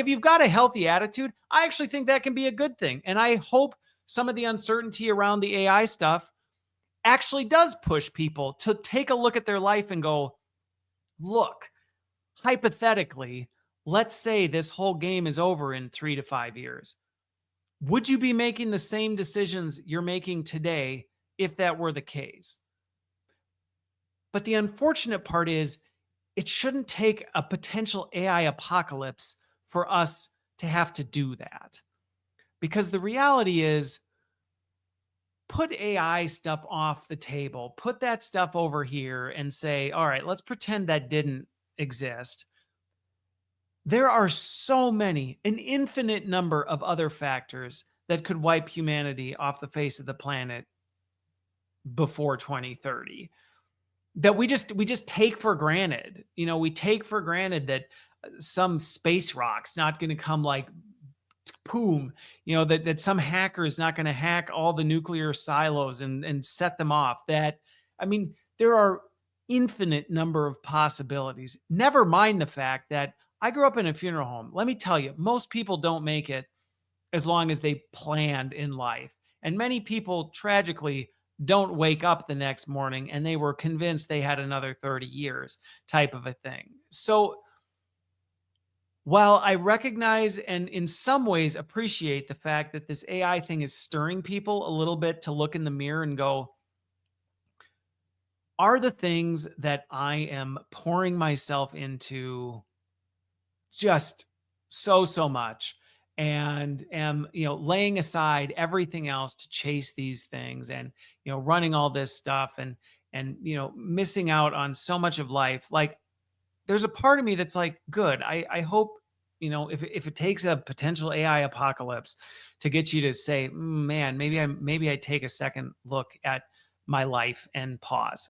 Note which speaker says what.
Speaker 1: if you've got a healthy attitude, I actually think that can be a good thing. And I hope some of the uncertainty around the AI stuff actually does push people to take a look at their life and go, look, hypothetically, let's say this whole game is over in 3 to 5 years. Would you be making the same decisions you're making today if that were the case? But the unfortunate part is, it shouldn't take a potential AI apocalypse for us to have to do that. Because the reality is, put AI stuff off the table, put that stuff over here and say, all right, let's pretend that didn't exist. There are so many, an infinite number of other factors that could wipe humanity off the face of the planet before 2030 that we just take for granted. We take for granted that some space rock's not going to come like boom, that some hacker is not going to hack all the nuclear silos and set them off. I mean, there are infinite number of possibilities. Never mind the fact that I grew up in a funeral home. Let me tell you, most people don't make it as long as they planned in life. And many people tragically don't wake up the next morning and they were convinced they had another 30 years type of a thing. So while I recognize and in some ways appreciate the fact that this AI thing is stirring people a little bit to look in the mirror and go, are the things that I am pouring myself into just so much and am laying aside everything else to chase these things and running all this stuff and missing out on so much of life. Like, there's a part of me that's like, good. I hope, if it takes a potential AI apocalypse to get you to say, man, maybe I take a second look at my life and pause.